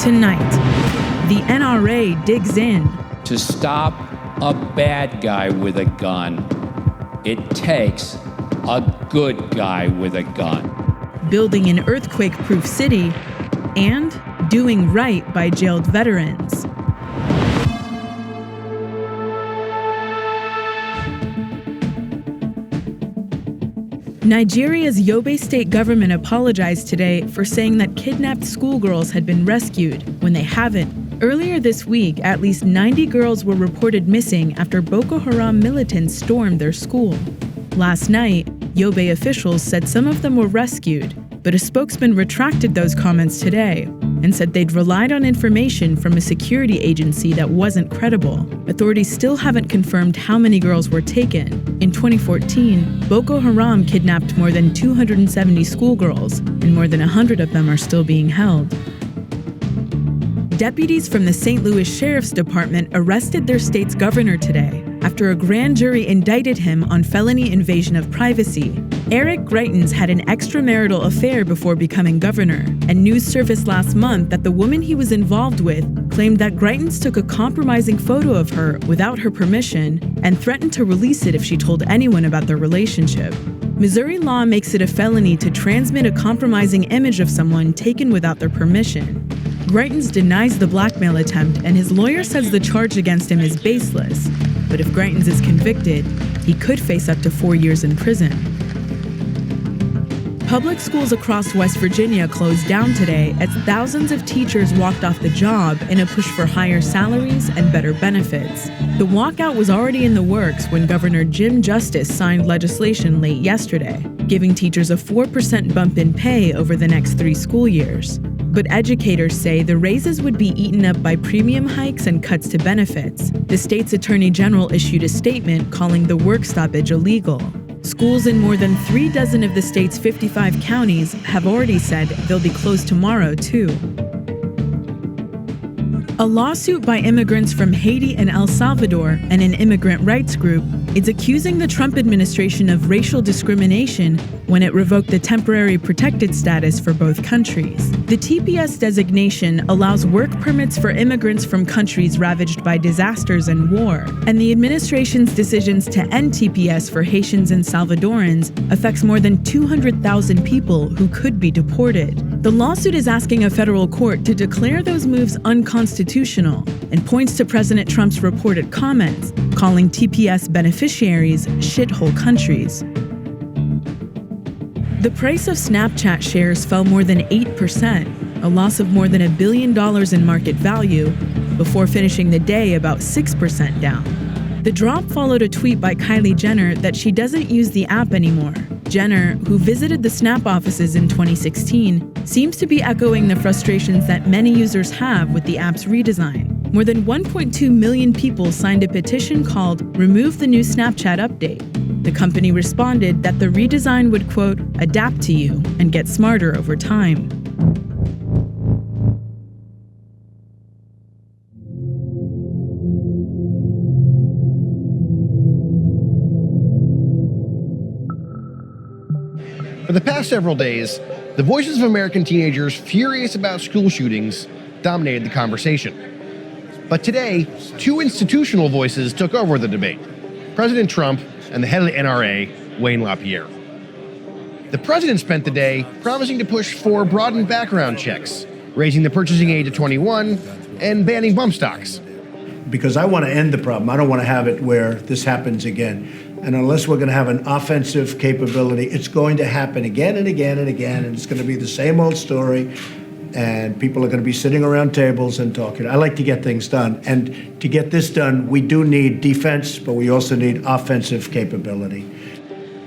Tonight, the NRA digs in. To stop a bad guy with a gun, it takes a good guy with a gun. Building an earthquake-proof city, and doing right by jailed veterans. Nigeria's Yobe state government apologized today for saying that kidnapped schoolgirls had been rescued when they haven't. Earlier this week, at least 90 girls were reported missing after Boko Haram militants stormed their school. Last night, Yobe officials said some of them were rescued, but a spokesman retracted those comments today and said they'd relied on information from a security agency that wasn't credible. Authorities still haven't confirmed how many girls were taken. In 2014, Boko Haram kidnapped more than 270 schoolgirls, and more than 100 of them are still being held. Deputies from the St. Louis Sheriff's Department arrested their state's governor today after a grand jury indicted him on felony invasion of privacy. Eric Greitens had an extramarital affair before becoming governor, and news surfaced last month that the woman he was involved with claimed that Greitens took a compromising photo of her without her permission and threatened to release it if she told anyone about their relationship. Missouri law makes it a felony to transmit a compromising image of someone taken without their permission. Greitens denies the blackmail attempt, and his lawyer says the charge against him is baseless. But if Greitens is convicted, he could face up to 4 years in prison. Public schools across West Virginia closed down today as thousands of teachers walked off the job in a push for higher salaries and better benefits. The walkout was already in the works when Governor Jim Justice signed legislation late yesterday, giving teachers a 4% bump in pay over the next 3 school years. But educators say the raises would be eaten up by premium hikes and cuts to benefits. The state's attorney general issued a statement calling the work stoppage illegal. Schools in more than 3 dozen of the state's 55 counties have already said they'll be closed tomorrow, too. A lawsuit by immigrants from Haiti and El Salvador and an immigrant rights group is accusing the Trump administration of racial discrimination when it revoked the temporary protected status for both countries. The TPS designation allows work permits for immigrants from countries ravaged by disasters and war, and the administration's decisions to end TPS for Haitians and Salvadorans affects more than 200,000 people who could be deported. The lawsuit is asking a federal court to declare those moves unconstitutional and points to President Trump's reported comments, calling TPS beneficiaries shithole countries. The price of Snapchat shares fell more than 8%, a loss of more than $1 billion in market value, before finishing the day about 6% down. The drop followed a tweet by Kylie Jenner that she doesn't use the app anymore. Jenner, who visited the Snap offices in 2016, seems to be echoing the frustrations that many users have with the app's redesign. More than 1.2 million people signed a petition called "Remove the New Snapchat Update." The company responded that the redesign would, quote, adapt to you and get smarter over time. For the past several days, the voices of American teenagers furious about school shootings dominated the conversation. But today, 2 institutional voices took over the debate: President Trump and the head of the NRA, Wayne LaPierre. The president spent the day promising to push for broadened background checks, raising the purchasing age to 21, and banning bump stocks. Because I want to end the problem. I don't want to have it where this happens again. And unless we're going to have an offensive capability, it's going to happen again and again and again, and it's going to be the same old story, and people are going to be sitting around tables and talking. I like to get things done, and to get this done, we do need defense, but we also need offensive capability.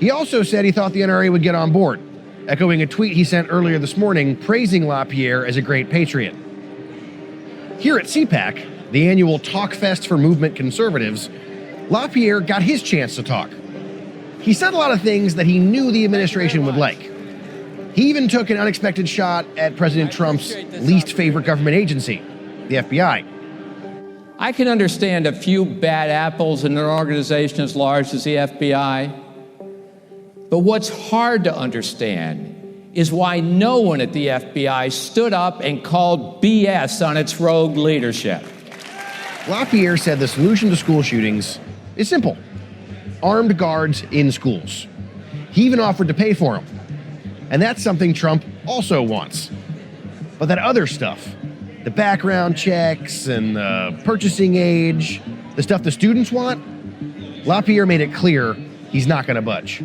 He also said he thought the NRA would get on board, echoing a tweet he sent earlier this morning praising LaPierre as a great patriot. Here at CPAC, the annual talk fest for movement conservatives, LaPierre got his chance to talk. He said a lot of things that he knew the administration would like. He even took an unexpected shot at President Trump's least favorite government agency, the FBI. I can understand a few bad apples in an organization as large as the FBI, but what's hard to understand is why no one at the FBI stood up and called BS on its rogue leadership. LaPierre said the solution to school shootings is simple: armed guards in schools. He even offered to pay for them. And that's something Trump also wants. But that other stuff, the background checks and the purchasing age, the stuff the students want, LaPierre made it clear he's not going to budge.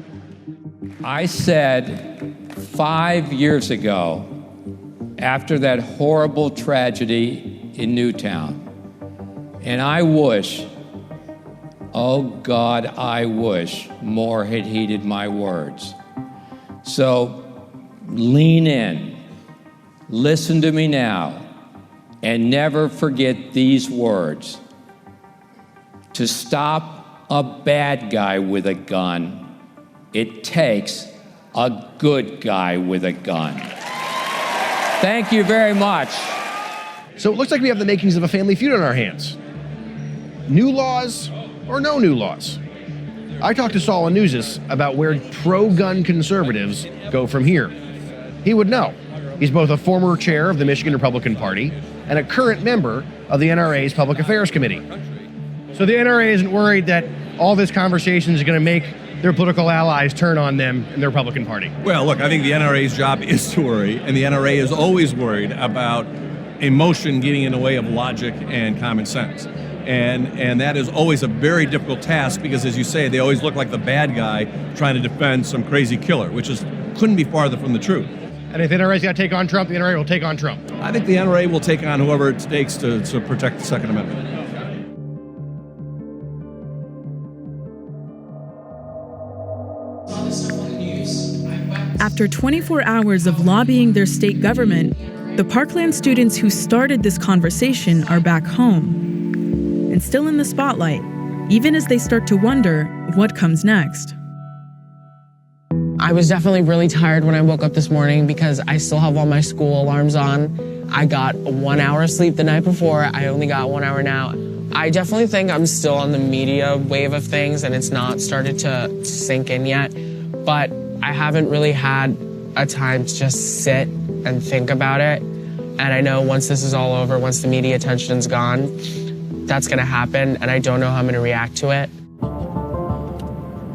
I said 5 years ago, after that horrible tragedy in Newtown, and I wish, oh God, I wish more had heeded my words. So lean in, listen to me now, and never forget these words. To stop a bad guy with a gun, it takes a good guy with a gun. Thank you very much. So it looks like we have the makings of a family feud on our hands. New laws or no new laws? I talked to Saul Anuzis about where pro-gun conservatives go from here. He would know. He's both a former chair of the Michigan Republican Party and a current member of the NRA's Public Affairs Committee. So the NRA isn't worried that all this conversation is going to make their political allies turn on them in the Republican Party? Well, look, I think the NRA's job is to worry, and the NRA is always worried about emotion getting in the way of logic and common sense. And that is always a very difficult task because, as you say, they always look like the bad guy trying to defend some crazy killer, which couldn't be farther from the truth. And if the NRA's got to take on Trump, the NRA will take on Trump. I think the NRA will take on whoever it takes to protect the Second Amendment. After 24 hours of lobbying their state government, the Parkland students who started this conversation are back home and still in the spotlight, even as they start to wonder what comes next. I was definitely really tired when I woke up this morning because I still have all my school alarms on. I got 1 hour of sleep the night before. I only got 1 hour now. I definitely think I'm still on the media wave of things and it's not started to sink in yet. But I haven't really had a time to just sit and think about it. And I know once this is all over, once the media attention's gone, that's gonna happen, and I don't know how I'm gonna react to it.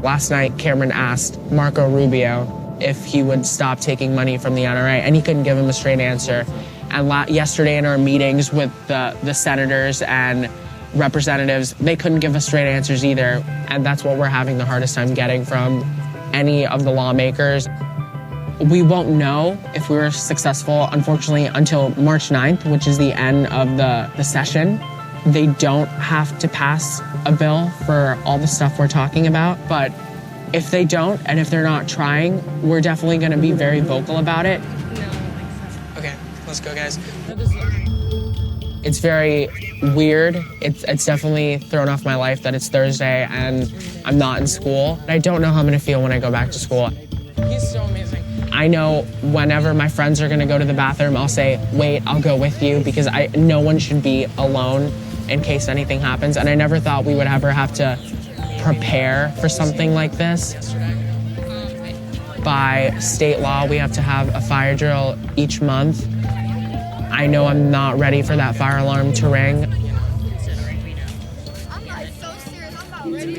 Last night, Cameron asked Marco Rubio if he would stop taking money from the NRA, and he couldn't give him a straight answer. And yesterday in our meetings with the senators and representatives, they couldn't give us straight answers either, and that's what we're having the hardest time getting from any of the lawmakers. We won't know if we were successful, unfortunately, until March 9th, which is the end of the session. They don't have to pass a bill for all the stuff we're talking about, but if they don't, and if they're not trying, we're definitely gonna be very vocal about it. Okay, let's go, guys. It's very weird. It's definitely thrown off my life that it's Thursday and I'm not in school. I don't know how I'm gonna feel when I go back to school. He's so amazing. I know whenever my friends are gonna go to the bathroom, I'll say, wait, I'll go with you, because no one should be alone in case anything happens. And I never thought we would ever have to prepare for something like this. By state law, we have to have a fire drill each month. I know I'm not ready for that fire alarm to ring. I'm like so serious, I'm about ready.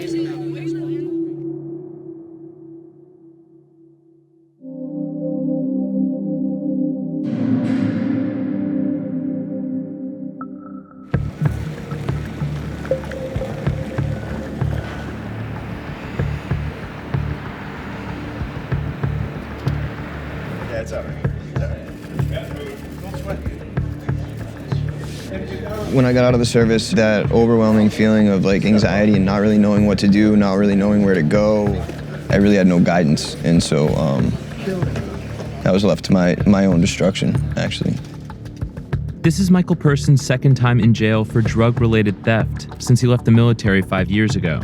Yeah, it's all right. When I got out of the service, that overwhelming feeling of like anxiety and not really knowing what to do, not really knowing where to go, I really had no guidance, and so I was left to my own destruction, actually. This is Michael Person's second time in jail for drug-related theft since he left the military 5 years ago.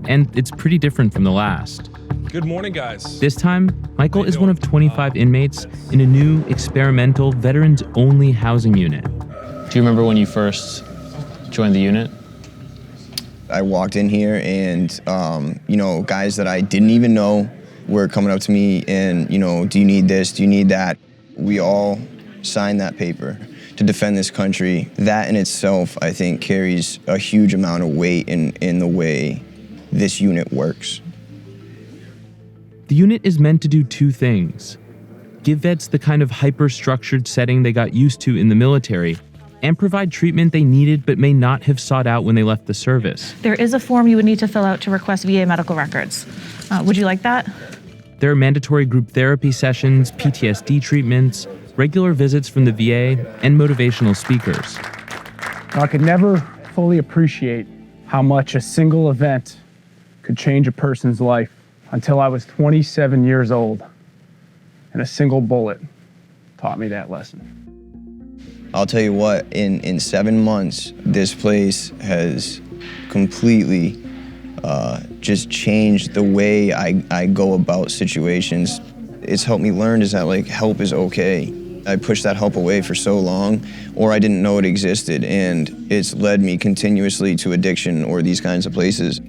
And it's pretty different from the last. Good morning, guys. This time, Michael is one of 25 inmates in a new experimental veterans-only housing unit. Do you remember when you first joined the unit? I walked in here and, guys that I didn't even know were coming up to me and, do you need this? Do you need that? We all signed that paper to defend this country. That in itself, I think, carries a huge amount of weight in the way this unit works. The unit is meant to do two things: give vets the kind of hyper-structured setting they got used to in the military, and provide treatment they needed but may not have sought out when they left the service. There is a form you would need to fill out to request VA medical records. Would you like that? There are mandatory group therapy sessions, PTSD treatments, regular visits from the VA, and motivational speakers. I could never fully appreciate how much a single event could change a person's life until I was 27 years old, and a single bullet taught me that lesson. I'll tell you what, in 7 months, this place has completely just changed the way I go about situations. It's helped me learn is that help is okay. I pushed that help away for so long, or I didn't know it existed, and it's led me continuously to addiction or these kinds of places.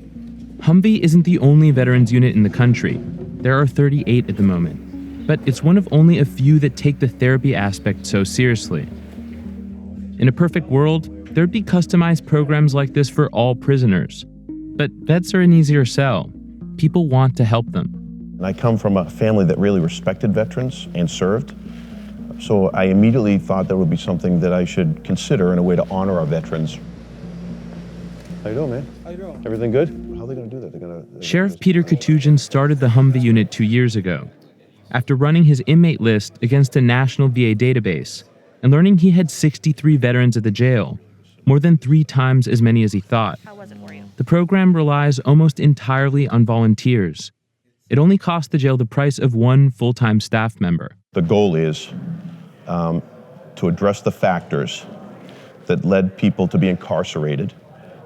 HUMV isn't the only veterans unit in the country. There are 38 at the moment, but it's one of only a few that take the therapy aspect so seriously. In a perfect world, there'd be customized programs like this for all prisoners. But vets are an easier sell. People want to help them. And I come from a family that really respected veterans and served. So I immediately thought there would be something that I should consider in a way to honor our veterans. How you doing, man? How you doing? Everything good? How are they going to do that? Sheriff Peter Katujan started the HUMV unit 2 years ago, after running his inmate list against a national VA database and learning he had 63 veterans at the jail, more than 3 times as many as he thought. How was it for you? The program relies almost entirely on volunteers. It only costs the jail the price of 1 full-time staff member. The goal is to address the factors that led people to be incarcerated,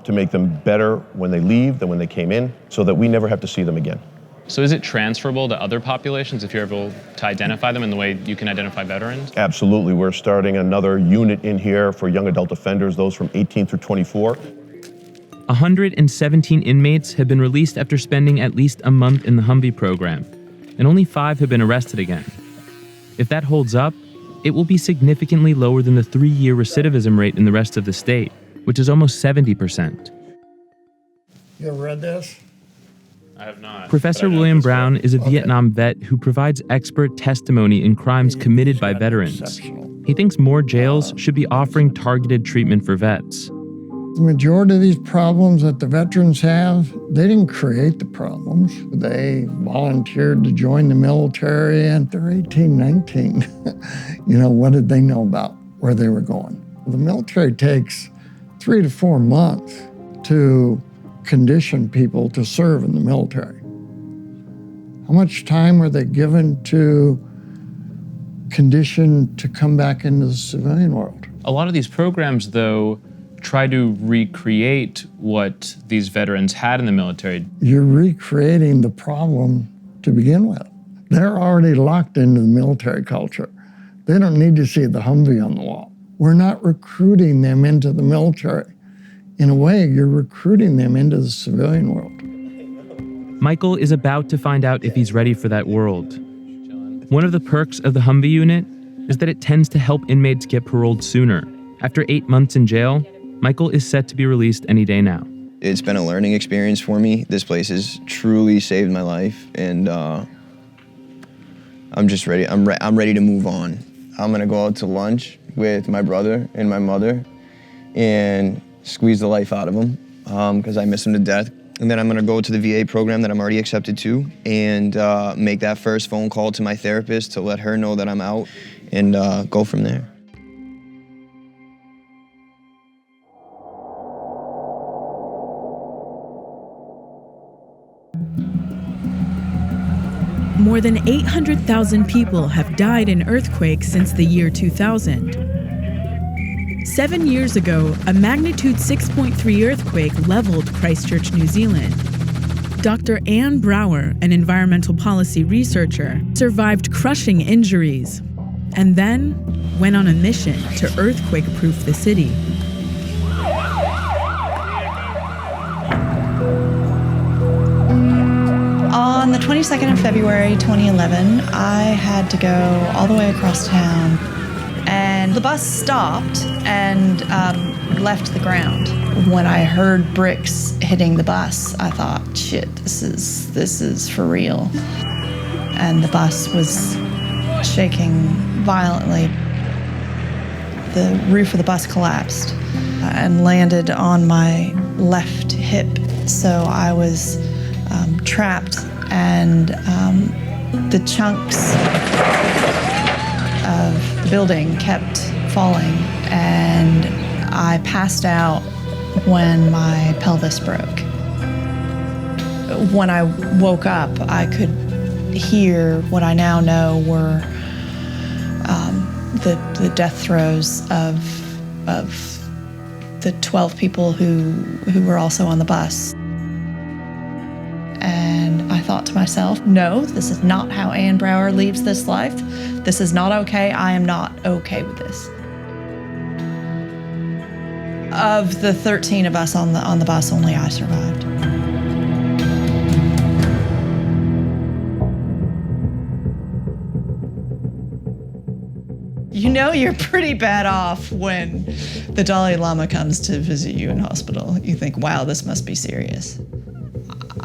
to make them better when they leave than when they came in, so that we never have to see them again. So is it transferable to other populations if you're able to identify them in the way you can identify veterans? Absolutely. We're starting another unit in here for young adult offenders, those from 18 through 24. 117 inmates have been released after spending at least a month in the HUMV program, and only 5 have been arrested again. If that holds up, it will be significantly lower than the 3-year recidivism rate in the rest of the state, which is almost 70%. You ever read this? I have not. Professor William Brown is a Vietnam vet who provides expert testimony in crimes committed by veterans. He thinks more jails should be offering targeted treatment for vets. The majority of these problems that the veterans have, they didn't create the problems. They volunteered to join the military and they're 18, 19. What did they know about where they were going? The military takes 3 to 4 months to condition people to serve in the military. How much time were they given to condition to come back into the civilian world? A lot of these programs, though, try to recreate what these veterans had in the military. You're recreating the problem to begin with. They're already locked into the military culture. They don't need to see the Humvee on the wall. We're not recruiting them into the military. In a way, you're recruiting them into the civilian world. Michael is about to find out if he's ready for that world. One of the perks of the HUMV unit is that it tends to help inmates get paroled sooner. After 8 months in jail, Michael is set to be released any day now. It's been a learning experience for me. This place has truly saved my life, and I'm just ready. I'm ready to move on. I'm gonna go out to lunch with my brother and my mother and squeeze the life out of them because I miss them to death. And then I'm gonna go to the VA program that I'm already accepted to and make that first phone call to my therapist to let her know that I'm out and go from there. More than 800,000 people have died in earthquakes since the year 2000. 7 years ago, a magnitude 6.3 earthquake leveled Christchurch, New Zealand. Dr. Anne Brower, an environmental policy researcher, survived crushing injuries and then went on a mission to earthquake-proof the city. On On the 22nd of February 2011, I had to go all the way across town, and the bus stopped and left the ground. When I heard bricks hitting the bus, I thought, shit, this is for real. And the bus was shaking violently. The roof of the bus collapsed and landed on my left hip, so I was trapped, and the chunks of the building kept falling, and I passed out when my pelvis broke. When I woke up, I could hear what I now know were the death throes of the 12 people who were also on the bus. And I thought to myself, no, this is not how Ann Brower leaves this life. This is not okay. I am not okay with this. Of the 13 of us on the bus, only I survived. You know you're pretty bad off when the Dalai Lama comes to visit you in hospital. You think, wow, this must be serious.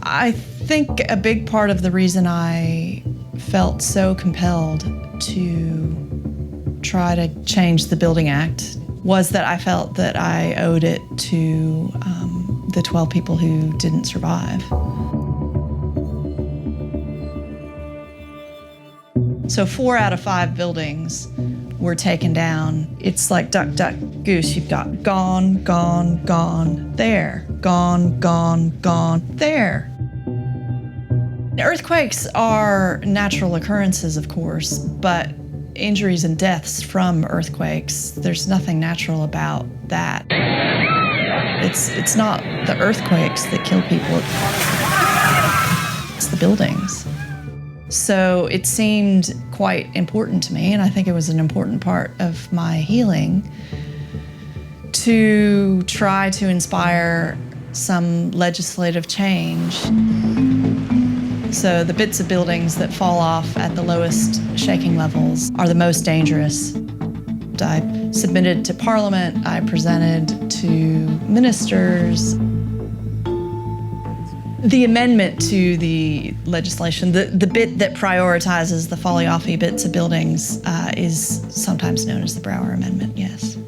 I think a big part of the reason I felt so compelled to try to change the Building Act was that I felt that I owed it to the 12 people who didn't survive. So 4 out of 5 buildings were taken down. It's like duck, duck, goose. You've got gone, gone, gone, there. Gone, gone, gone, there. Earthquakes are natural occurrences, of course, but injuries and deaths from earthquakes, there's nothing natural about that. It's not the earthquakes that kill people, it's the buildings. So it seemed quite important to me, and I think it was an important part of my healing, to try to inspire some legislative change. So the bits of buildings that fall off at the lowest shaking levels are the most dangerous. I submitted to Parliament, I presented to ministers. The amendment to the legislation, the bit that prioritizes the falling-offy bits of buildings is sometimes known as the Brower Amendment, yes.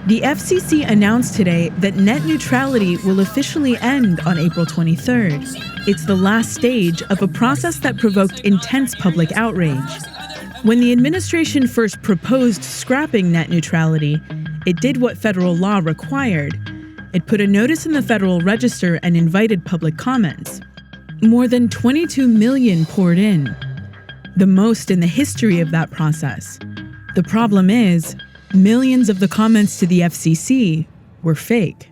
The FCC announced today that net neutrality will officially end on April 23rd. It's the last stage of a process that provoked intense public outrage. When the administration first proposed scrapping net neutrality, it did what federal law required. It put a notice in the Federal Register and invited public comments. More than 22 million poured in, the most in the history of that process. The problem is, millions of the comments to the FCC were fake.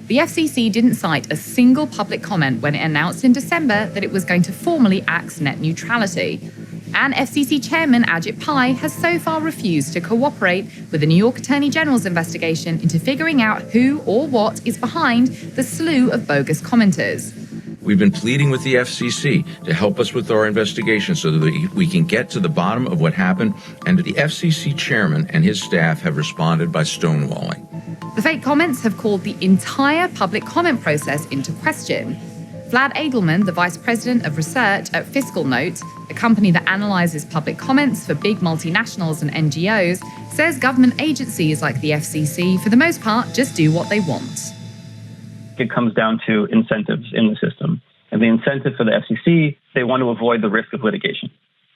The FCC didn't cite a single public comment when it announced in December that it was going to formally axe net neutrality. And FCC Chairman Ajit Pai has so far refused to cooperate with the New York Attorney General's investigation into figuring out who or what is behind the slew of bogus commenters. We've been pleading with the FCC to help us with our investigation so that we can get to the bottom of what happened, and the FCC chairman and his staff have responded by stonewalling. The fake comments have called the entire public comment process into question. Vlad Edelman, the vice president of research at Fiscal Note, a company that analyzes public comments for big multinationals and NGOs, says government agencies like the FCC, for the most part, just do what they want. It comes down to incentives in the system. And the incentive for the FCC, they want to avoid the risk of litigation.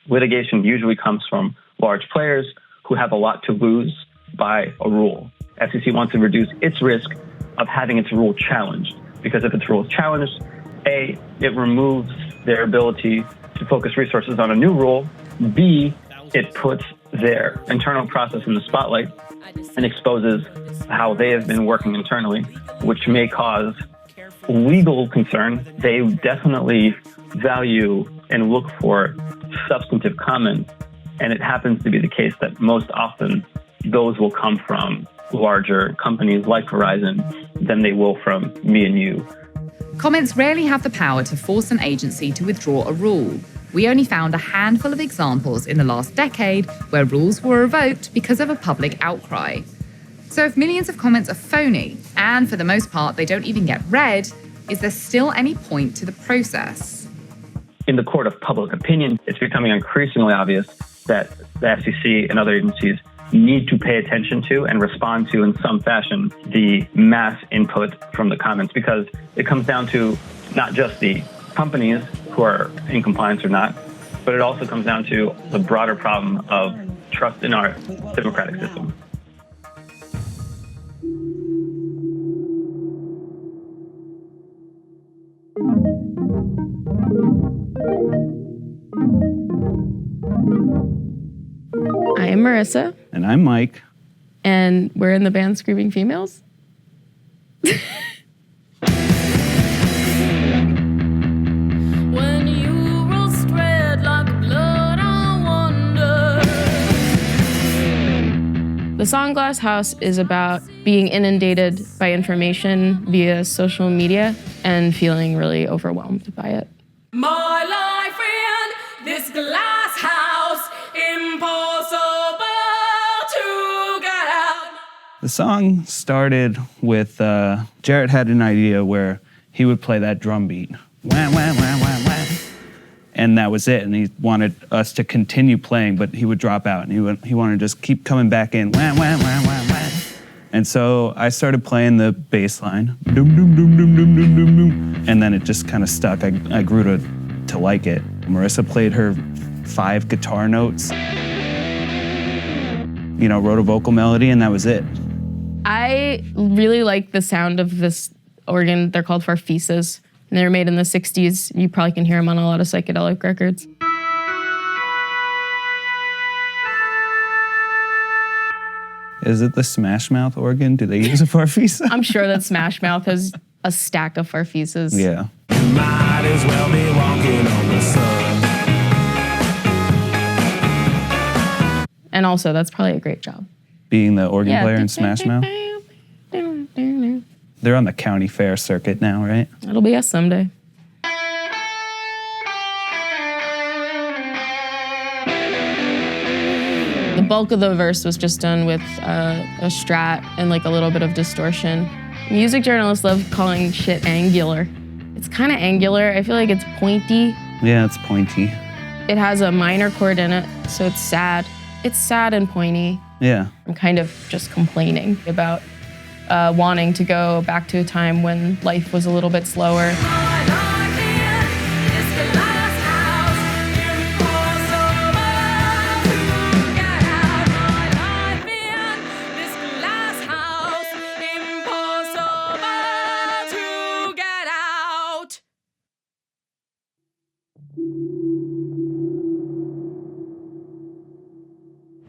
Litigation usually comes from large players who have a lot to lose by a rule. FCC wants to reduce its risk of having its rule challenged, because if its rule is challenged, A, it removes their ability to focus resources on a new rule. B, it puts their internal process in the spotlight and exposes how they have been working internally, which may cause legal concern, they definitely value and look for substantive comments. And it happens to be the case that most often those will come from larger companies like Verizon than they will from me and you. Comments rarely have the power to force an agency to withdraw a rule. We only found a handful of examples in the last decade where rules were revoked because of a public outcry. So if millions of comments are phony, and for the most part they don't even get read, is there still any point to the process? In the court of public opinion, it's becoming increasingly obvious that the FCC and other agencies need to pay attention to and respond to in some fashion the mass input from the comments, because it comes down to not just the companies who are in compliance or not, but it also comes down to the broader problem of trust in our democratic system. I am Marissa. And I'm Mike. And we're in the band Screaming Females. When you roll straight like blood, I wonder. The song Glass House is about being inundated by information via social media and feeling really overwhelmed by it. My life in this glass house, impossible to get out. The song started with Jarrett had an idea where he would play that drum beat. Wah, wah, wah, wah, wah. And that was it. And he wanted us to continue playing, but he would drop out and he wanted to just keep coming back in. Wah, wah, wah, wah, wah. And so I started playing the bass line. Doom, doom, doom, doom, doom, doom, doom, doom. And then it just kind of stuck. I grew to like it. Marissa played her 5 guitar notes, wrote a vocal melody, and that was it. I really like the sound of this organ. They're called farfisas. And they were made in the 60s. You probably can hear them on a lot of psychedelic records. Is it the Smash Mouth organ? Do they use a farfisa? I'm sure that Smash Mouth has a stack of farfisas. Yeah. You might as well be walking on the sun. And also, that's probably a great job. Being the organ player in Smash Mouth? They're on the county fair circuit now, right? It'll be us someday. The bulk of the verse was just done with a strat and like a little bit of distortion. Music journalists love calling shit angular. It's kind of angular. I feel like it's pointy. Yeah, it's pointy. It has a minor chord in it, so it's sad. It's sad and pointy. Yeah. I'm kind of just complaining about wanting to go back to a time when life was a little bit slower.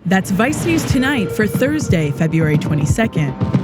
That's Vice News Tonight for Thursday, February 22nd.